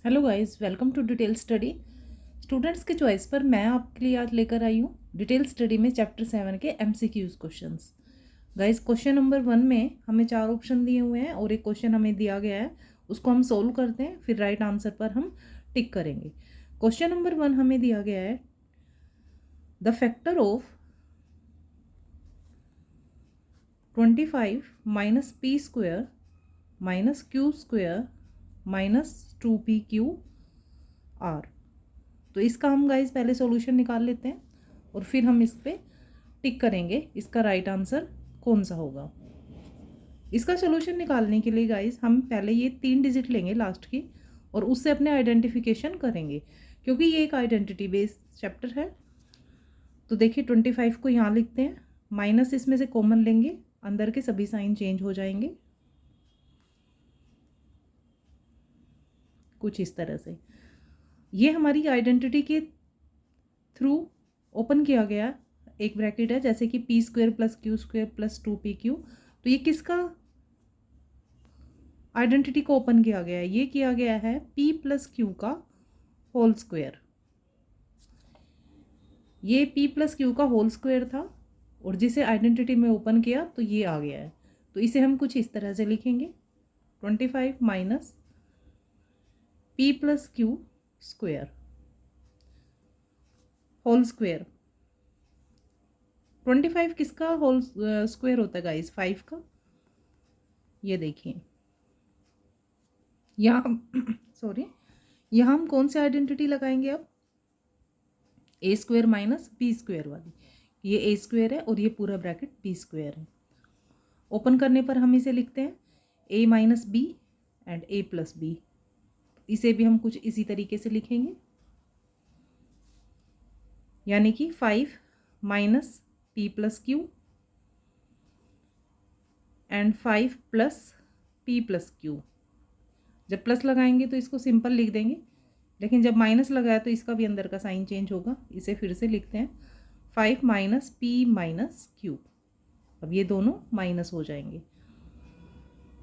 Hello guys, welcome to detail study. Students के choice पर मैं आपके लिए आज लेकर आई हूँ डिटेल स्टडी में चैप्टर 7 के MCQs questions. Guys, question number 1 में हमें 4 ऑप्शन दिए हुए हैं और एक क्वेश्चन हमें दिया गया है, उसको हम सोल्व करते हैं, फिर राइट आंसर पर हम टिक करेंगे। क्वेश्चन नंबर 1 हमें दिया गया है, the factor of 25 minus P square minus Q square minus 2pq आर। तो इसका हम गाइज पहले सॉल्यूशन निकाल लेते हैं और फिर हम इस पे टिक करेंगे इसका राइट आंसर कौन सा होगा। इसका सॉल्यूशन निकालने के लिए गाइज हम पहले ये 3 डिजिट लेंगे लास्ट की और उससे अपने आइडेंटिफिकेशन करेंगे, क्योंकि ये एक आइडेंटिटी बेस्ड चैप्टर है। तो देखिए 25 को यहाँ लिखते हैं, माइनस इसमें से कॉमन लेंगे, अंदर के सभी साइन चेंज हो जाएंगे कुछ इस तरह से। ये हमारी आइडेंटिटी के थ्रू ओपन किया गया एक ब्रैकेट है, जैसे कि P square plus Q square plus 2pq। तो ये किसका आइडेंटिटी को ओपन किया गया है? ये किया गया है p प्लस क्यू का होल स्क्वायर। ये p प्लस क्यू का होल स्क्वायर था और जिसे आइडेंटिटी में ओपन किया तो ये आ गया है। तो इसे हम कुछ इस तरह से लिखेंगे, 25 minus p plus Q square whole square. 25 किसका होल स्क्वायर होता है गाइस? 5 का। ये देखिए यहाँ सॉरी, यहाँ हम कौन सी आइडेंटिटी लगाएंगे अब? A square minus B square वाली। ये ए स्क्वायर है और ये पूरा ब्रैकेट बी स्क्वायर है। ओपन करने पर हम इसे लिखते हैं a minus b and a plus b. इसे भी हम कुछ इसी तरीके से लिखेंगे, यानी कि 5 minus P plus Q and 5 plus P plus Q. जब प्लस लगाएंगे तो इसको सिंपल लिख देंगे, लेकिन जब माइनस लगाया तो इसका भी अंदर का साइन चेंज होगा। इसे फिर से लिखते हैं 5 माइनस पी माइनस क्यू। अब ये दोनों माइनस हो जाएंगे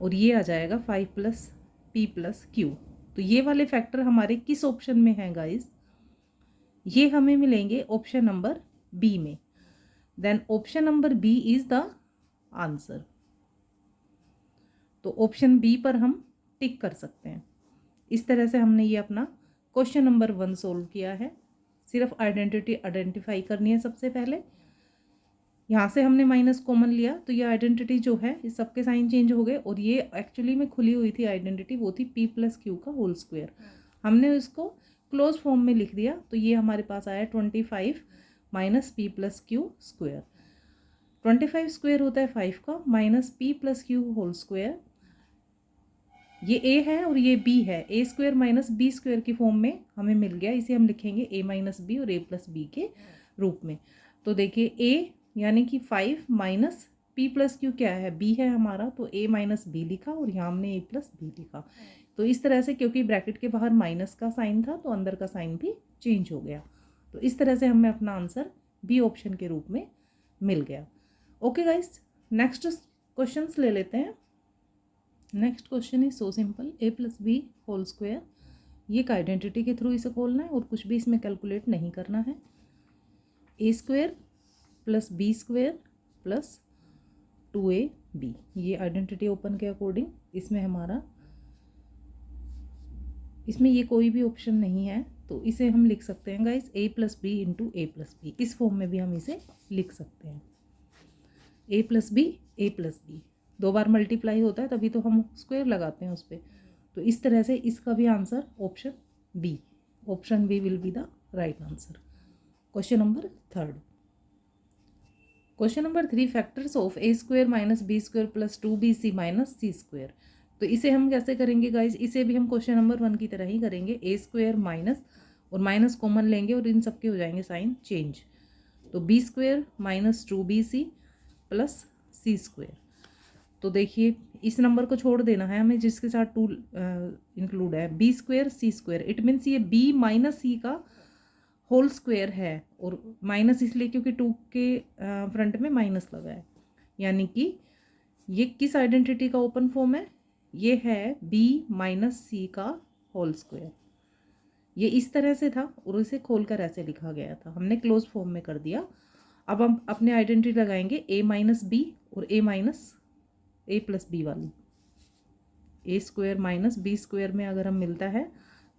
और ये आ जाएगा 5 प्लस पी प्लस क्यू। तो ये वाले फैक्टर हमारे किस ऑप्शन में हैं गाइस? ये हमें मिलेंगे ऑप्शन नंबर बी में। Then option number B is the answer. तो ऑप्शन बी पर हम टिक कर सकते हैं। इस तरह से हमने ये अपना क्वेश्चन नंबर 1 सोल्व किया है। सिर्फ आइडेंटिटी आइडेंटिफाई करनी है सबसे पहले। यहाँ से हमने माइनस कॉमन लिया तो ये आइडेंटिटी जो है इस सबके साइन चेंज हो गए और ये एक्चुअली में खुली हुई थी आइडेंटिटी, वो थी p प्लस क्यू का होल स्क्वायर। हमने उसको क्लोज फॉर्म में लिख दिया तो ये हमारे पास आया 25 minus P plus Q square. 25 square होता है 5 का, minus P plus Q whole square. ये a है और ये b है, ए स्क्वायर माइनस बी स्क्वायर की फॉर्म में हमें मिल गया। इसे हम लिखेंगे a माइनस बी और a प्लस बी के रूप में। तो देखिए a यानी कि 5 माइनस p प्लस क्यू क्या है? b है हमारा, तो a माइनस बी लिखा और यहाँ हमने a प्लस बी लिखा। तो इस तरह से, क्योंकि ब्रैकेट के बाहर माइनस का साइन था तो अंदर का साइन भी चेंज हो गया। तो इस तरह से हमें अपना आंसर बी ऑप्शन के रूप में मिल गया। ओके गाइस, नेक्स्ट क्वेश्चन ले लेते हैं। Next question is so simple, A plus B whole square. ये एक आइडेंटिटी के थ्रू इसे खोलना है और कुछ भी इसमें कैलकुलेट नहीं करना है। ए square plus b square plus 2ab, ये आइडेंटिटी ओपन के अकॉर्डिंग इसमें हमारा, इसमें ये कोई भी ऑप्शन नहीं है तो इसे हम लिख सकते हैं guys a plus B into A plus B. इस फॉर्म में भी हम इसे लिख सकते हैं, a प्लस बी। 2 बार मल्टीप्लाई होता है तभी तो हम स्क्वायर लगाते हैं उस पर। तो इस तरह से इसका भी answer option B, option B will be the right answer. Question number 3। Question number 3, factors of A square minus B square plus 2bc minus C square. तो इसे हम कैसे करेंगे गाइज? इसे भी हम क्वेश्चन नंबर 1 की तरह ही करेंगे, ए स्क्वायर माइनस और माइनस कॉमन लेंगे और इन सबके हो जाएंगे साइन चेंज। तो b square minus 2bc plus c square. तो देखिए इस नंबर को छोड़ देना है हमें जिसके साथ 2 इंक्लूड है, B square C square. It means ये बी माइनस सी का होल स्क्वायर है, और माइनस इसलिए क्योंकि 2 के फ्रंट में माइनस लगा है, यानी कि ये किस आइडेंटिटी का ओपन फॉर्म है? ये है बी माइनस सी का होल स्क्वायर। ये इस तरह से था और इसे खोलकर ऐसे लिखा गया था, हमने क्लोज फॉर्म में कर दिया। अब हम अपने आइडेंटिटी लगाएंगे a माइनस बी और a minus A plus B वाली। A square minus B square में अगर हम मिलता है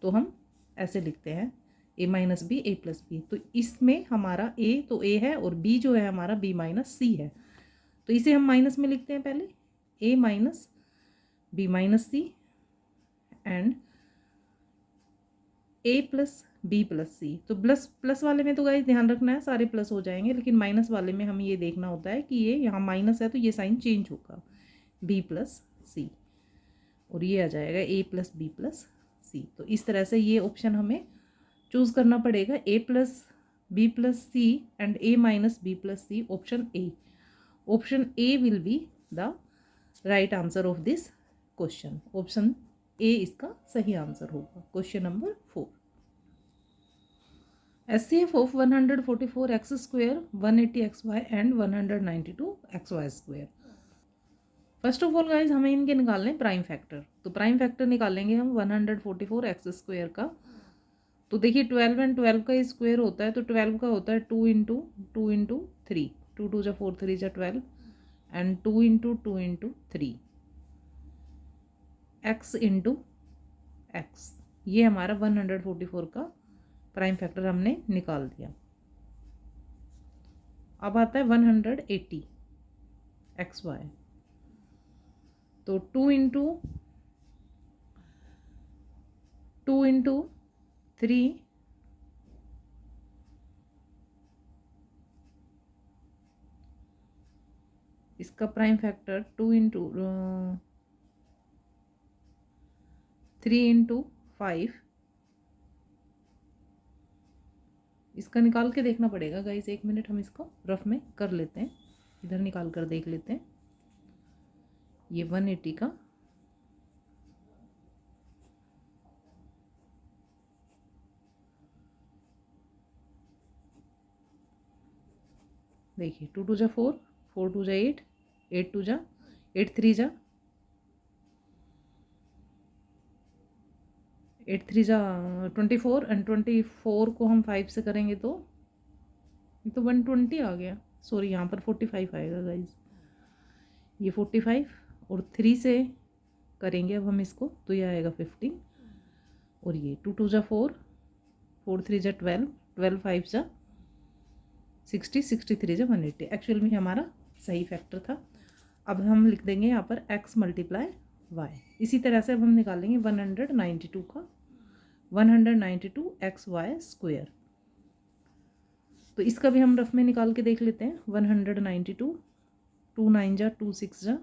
तो हम ऐसे लिखते हैं a minus B A plus B. तो इसमें हमारा a तो a है और b जो है हमारा b माइनस सी है, तो इसे हम माइनस में लिखते हैं पहले a minus b minus c and a plus B plus c. तो प्लस प्लस वाले में तो गाइस ध्यान रखना है सारे प्लस हो जाएंगे, लेकिन माइनस वाले में हमें ये देखना होता है कि ये यहाँ माइनस है तो ये साइन चेंज होगा, b प्लस सी, और ये आ जाएगा a plus B plus c. तो इस तरह से ये ऑप्शन हमें चूज़ करना पड़ेगा, a plus B plus C and a minus B plus C, option A. Option A will be the right answer of this question. Option A इसका सही आंसर होगा। Question number 4, SCF of 144x square 180xy and 192xy square. First of all guys हमें इनके निकालने हैं prime factor. तो prime factor निकालेंगे हम 144x स्क्वायर का। तो देखिए 12 एंड 12 का स्क्वायर होता है, तो 12 का होता है 2 इंटू 3, 2 2 जा 4 3 जा 12 and 2 into 3 x into x. ये हमारा 144 का प्राइम फैक्टर हमने निकाल दिया। अब आता है 180 XY। तो 2 इंटू 3 इसका प्राइम फैक्टर 2 इंटू 3 इंटू 5, इसका निकाल के देखना पड़ेगा गाइस। 1 मिनट हम इसको रफ में कर लेते हैं, इधर निकाल कर देख लेते हैं। ये 180 का देखिए 2 2 जा 4, 4 2 जा 8, 8 2 जा 8 3 जा 8 3 जा 24 एंड 24 को हम 5 से करेंगे तो ये तो 120 आ गया। सॉरी यहाँ पर 45 आएगा गाइज, ये 45 और 3 से करेंगे अब हम इसको तो ये आएगा 15, और ये 2 2 जा 4, 4 3 जा 12, 12 5 जा 60, 63 जा 180। एक्चुअल में हमारा सही फैक्टर था। अब हम लिख देंगे यहाँ पर x मल्टीप्लाई y। इसी तरह से अब हम निकालेंगे 192 का 192xy स्क्वायर। तो इसका भी हम रफ में निकाल के देख लेते हैं। 192, 2 9 जा 2 6 जा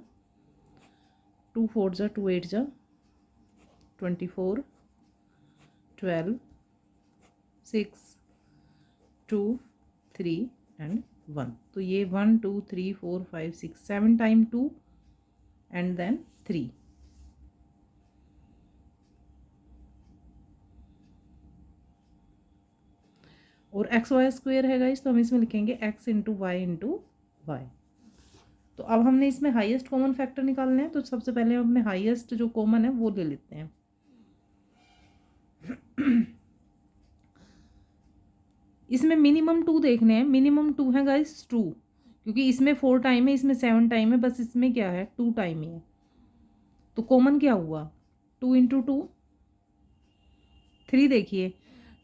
2 4 जा 2 8 जा 24, 12 6 2 3 एंड 1। तो ये 1 2 3 4 5 6 7 टाइम 2 एंड देन 3। और एक्स वाई स्क्वायर है गाइस, तो हम इसमें लिखेंगे x into Y into Y. तो अब हमने इसमें हाईएस्ट कॉमन फैक्टर निकालना है, तो सबसे पहले हम अपने हाईएस्ट जो कॉमन है वो ले लेते हैं। इसमें मिनिमम 2 देखने हैं, मिनिमम 2 है गाइस 2, क्योंकि इसमें 4 टाइम है, इसमें 7 टाइम है, बस इसमें क्या है 2 टाइम ही है। तो कॉमन क्या हुआ 2 इंटू 2 3। देखिए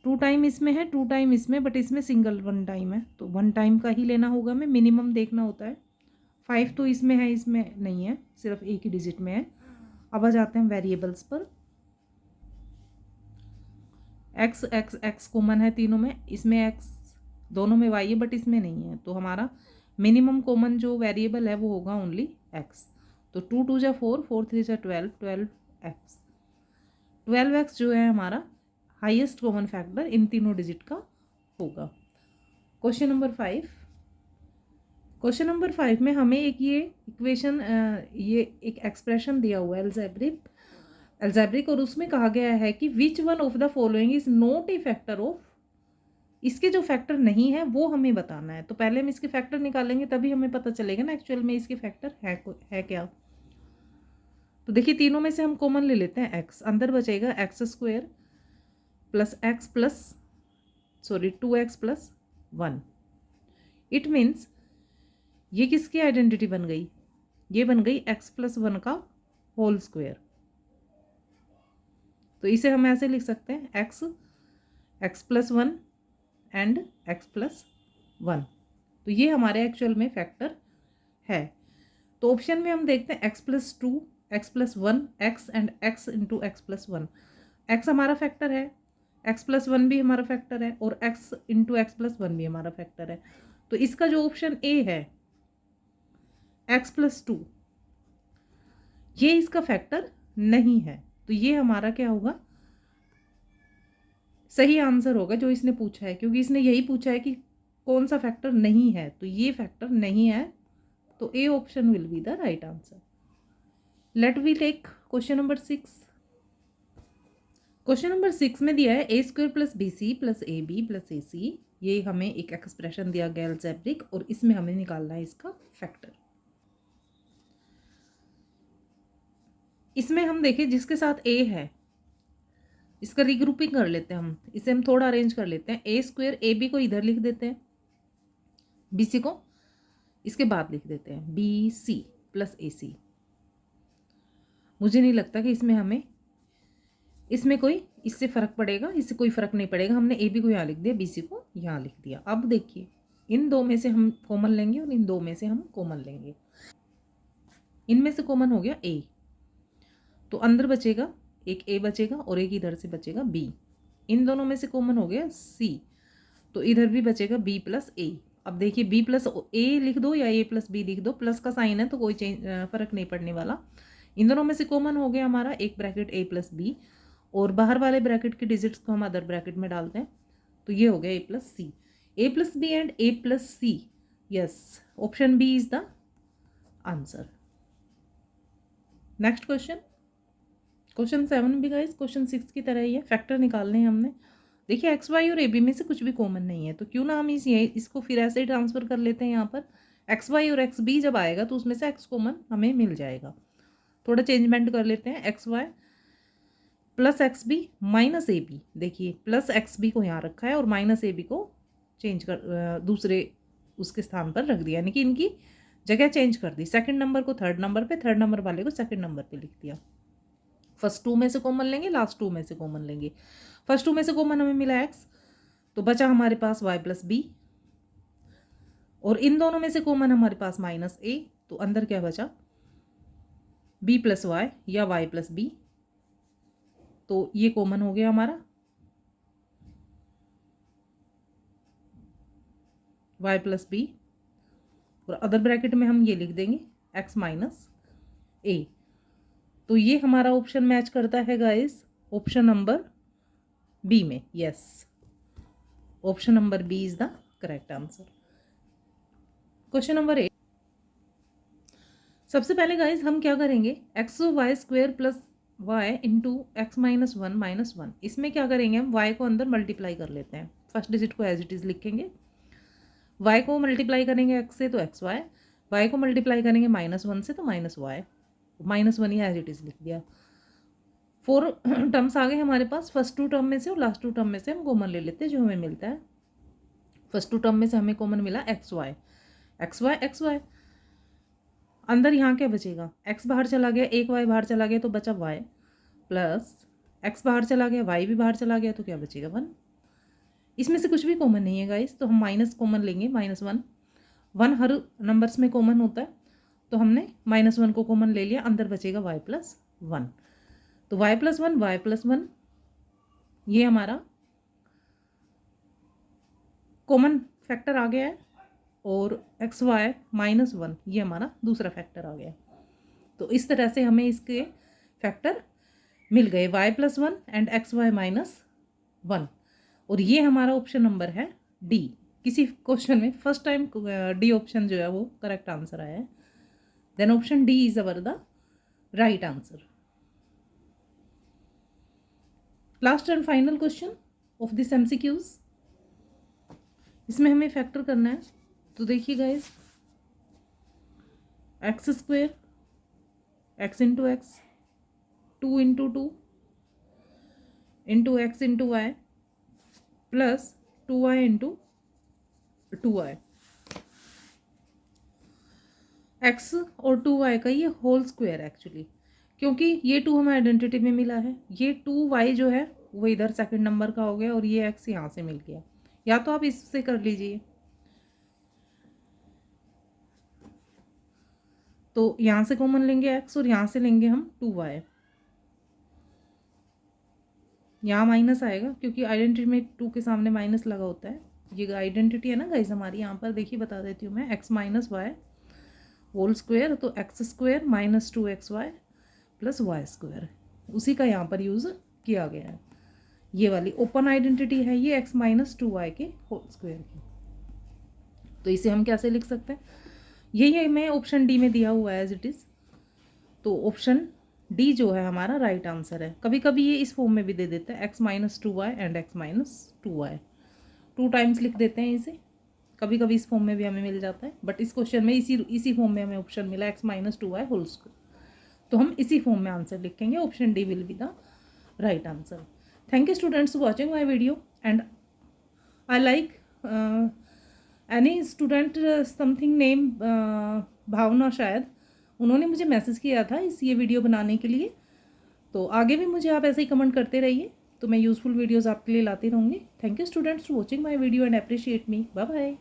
2 टाइम इसमें है, 2 टाइम इसमें, बट इसमें सिंगल 1 टाइम है, तो 1 टाइम का ही लेना होगा हमें। मिनिमम देखना होता है। 5 तो इसमें है, इसमें नहीं है, सिर्फ एक ही डिजिट में है। अब आ जाते हैं वेरिएबल्स पर। एक्स एक्स एक्स कॉमन है तीनों में, इसमें एक्स दोनों में वाई है बट इसमें नहीं है, तो हमारा मिनिमम कॉमन जो वेरिएबल है वो होगा ओनली एक्स। तो 2 2 जा 4, 4 3 जा 12, 12x। 12x जो है हमारा हाईएस्ट कॉमन फैक्टर इन तीनों डिजिट का होगा। Question number 5। क्वेश्चन नंबर 5 में हमें एक ये इक्वेशन, ये एक एक्सप्रेशन दिया हुआ है एल्जेब्रिक, और उसमें कहा गया है कि which one of the following is not a factor of. इसके जो फैक्टर नहीं है वो हमें बताना है। तो पहले हम इसके फैक्टर निकालेंगे तभी हमें पता चलेगा ना एक्चुअल में इसके फैक्टर है क्या। तो देखिए तीनों में से हम कॉमन ले लेते हैं x, अंदर बचेगा x square 2x plus 1। It means ये किसकी आइडेंटिटी बन गई? ये बन गई x प्लस 1 का होल स्क्वायर। तो इसे हम ऐसे लिख सकते हैं x plus 1 and x plus 1। तो ये हमारे एक्चुअल में फैक्टर है। तो ऑप्शन में हम देखते हैं x plus 2, x plus 1, x and x into x plus 1। x हमारा फैक्टर है, x प्लस 1 भी हमारा फैक्टर है और x इंटू एक्स प्लस 1 भी हमारा फैक्टर है। तो इसका जो ऑप्शन ए है x प्लस 2, ये इसका फैक्टर नहीं है। तो ये हमारा क्या होगा? सही आंसर होगा जो इसने पूछा है, क्योंकि इसने यही पूछा है कि कौन सा फैक्टर नहीं है। तो ये फैक्टर नहीं है, तो a option will be the right answer. Let we take question number 6। Question number 6 में दिया है ए square plus b c plus a b plus a c. ये हमें एक एक्सप्रेशन दिया गया अलजेब्रिक, और इसमें हमें निकालना है इसका फैक्टर। इसमें हम देखें जिसके साथ ए है, इसका रिग्रुपिंग कर लेते हैं हम। इसे हम थोड़ा अरेंज कर लेते हैं। ए स्क्वायर ए बी को इधर लिख देते हैं, बी सी को इसके बाद लिख देते हैं, बी सी प्लस ए सी। मुझे नहीं लगता कि इसमें कोई इससे फ़र्क पड़ेगा, इससे कोई फ़र्क नहीं पड़ेगा। हमने ए बी को यहाँ लिख दिया, बी सी को यहाँ लिख दिया। अब देखिए इन दो में से हम कॉमन लेंगे और इन दो में से हम कॉमन लेंगे। इनमें से कॉमन हो गया ए, तो अंदर बचेगा एक ए बचेगा और एक इधर से बचेगा बी। इन दोनों में से कॉमन हो गया सी, तो इधर भी बचेगा बी प्लस ए। अब देखिए बी प्लस ए लिख दो या ए प्लस बी लिख दो, प्लस का साइन है तो कोई फ़र्क नहीं पड़ने वाला। इन दोनों में से कॉमन हो गया हमारा एक ब्रैकेट ए प्लस बी, और बाहर वाले ब्रैकेट के डिजिट्स को हम अदर ब्रैकेट में डालते हैं, तो ये हो गया a plus c. A plus b and a plus c, yes, option b is the answer. Next question, question 7 भी गाइस क्वेश्चन 6 की तरह ही है। फैक्टर निकालने हैं हमने। देखिए एक्स वाई और ए बी में से कुछ भी कॉमन नहीं है, तो क्यों ना हम इसको फिर ऐसे ही ट्रांसफर कर लेते हैं। यहाँ पर एक्स वाई और एक्स बी जब आएगा तो उसमें से एक्स कॉमन हमें मिल जाएगा। थोड़ा चेंजमेंट कर लेते हैं, X Y plus X B minus A B. देखिए प्लस एक्स बी को यहाँ रखा है और माइनस ए बी को चेंज कर दूसरे उसके स्थान पर रख दिया, यानी कि इनकी जगह चेंज कर दी। सेकंड नंबर को थर्ड नंबर पे, थर्ड नंबर वाले को सेकंड नंबर पे लिख दिया। फर्स्ट टू में से कॉमन लेंगे, लास्ट टू में से कॉमन लेंगे। फर्स्ट टू में से कॉमन हमें मिला एक्स, तो बचा हमारे पास वाई प्लस बी, और इन दोनों में से कॉमन हमारे पास माइनस ए, तो अंदर क्या बचा बी प्लस वाई या वाई प्लस बी। तो ये कॉमन हो गया हमारा वाई प्लस बी, और अदर ब्रैकेट में हम ये लिख देंगे एक्स माइनस ए। तो ये हमारा ऑप्शन मैच करता है गाइस ऑप्शन नंबर बी में। Yes, option number B is the correct answer. Question number 8, सबसे पहले गाइस हम क्या करेंगे, X Y square plus Y into X minus 1 minus 1। इसमें क्या करेंगे हम वाई को अंदर मल्टीप्लाई कर लेते हैं। फर्स्ट डिजिट को एज इट इज़ लिखेंगे। वाई को मल्टीप्लाई करेंगे एक्स से तो एक्स वाई को मल्टीप्लाई करेंगे माइनस 1 से तो माइनस वाई, माइनस 1 ही एज इट इज़ लिख दिया। 4 टर्म्स आ गए हमारे पास। फर्स्ट टू टर्म में से और लास्ट टू टर्म में से हम कॉमन ले लेते हैं जो हमें मिलता है। फर्स्ट टू टर्म में से हमें कॉमन मिला X Y X Y X Y. अंदर यहाँ क्या बचेगा, एक्स बाहर चला गया, एक वाई बाहर चला गया तो बचा वाई, प्लस एक्स बाहर चला गया, वाई भी बाहर चला गया, तो क्या बचेगा 1। इसमें से कुछ भी कॉमन नहीं है गाइस, तो हम माइनस कॉमन लेंगे, माइनस 1। 1 हर नंबर्स में कॉमन होता है, तो हमने माइनस 1 को कॉमन ले लिया। अंदर बचेगा वाई प्लस 1, तो वाई प्लस 1 वाई प्लस 1 ये हमारा कॉमन फैक्टर आ गया है, और एक्स वाई माइनस 1 ये हमारा दूसरा फैक्टर आ गया। तो इस तरह से हमें इसके फैक्टर मिल गए, Y plus 1 and X Y minus 1, और ये हमारा ऑप्शन नंबर है डी। किसी क्वेश्चन में फर्स्ट टाइम डी ऑप्शन जो है वो करेक्ट आंसर आया है, then option D is our the right answer. Last and final question of this MCQs, इसमें हमें फैक्टर करना है। तो देखिए guys, X square X into X, 2 into 2 into X into Y plus 2y into 2y। X और 2y का ये whole square actually, क्योंकि ये 2 हमें आइडेंटिटी में मिला है, ये 2y जो है वो इधर सेकंड नंबर का हो गया और ये x यहाँ से मिल गया। या तो आप इससे कर लीजिए, तो यहाँ से कॉमन लेंगे x और यहाँ से लेंगे हम 2y। यहाँ माइनस आएगा क्योंकि आइडेंटिटी में 2 के सामने माइनस लगा होता है। ये आइडेंटिटी है ना गाइस हमारी, यहाँ पर देखिए बता देती हूँ मैं, x minus y whole square, तो x square minus 2xy plus y square, उसी का यहाँ पर यूज़ किया गया है। ये वाली ओपन आइडेंटिटी है ये x माइनस 2y के होल स्क्वायर की। तो इसे हम कैसे लिख सकते हैं, यही मैं ऑप्शन डी में दिया हुआ है एज इट इज़। तो ऑप्शन डी जो है हमारा राइट आंसर है। कभी कभी ये इस फॉर्म में भी दे देता है x minus 2y and x minus 2y, 2 times लिख देते हैं इसे। कभी कभी इस फॉर्म में भी हमें मिल जाता है, बट इस क्वेश्चन में इसी फॉर्म में हमें ऑप्शन मिला x minus 2y whole square, तो हम इसी फॉर्म में आंसर लिखेंगे। Option d will be the right answer. Thank you students watching my video and I like any student something name Bhavna, शायद उन्होंने मुझे मैसेज किया था ये वीडियो बनाने के लिए। तो आगे भी मुझे आप ऐसे ही कमेंट करते रहिए, तो मैं यूज़फुल वीडियोज़ आपके लिए लाती रहूँगी। Thank you students for watching my video and appreciate me. Bye bye.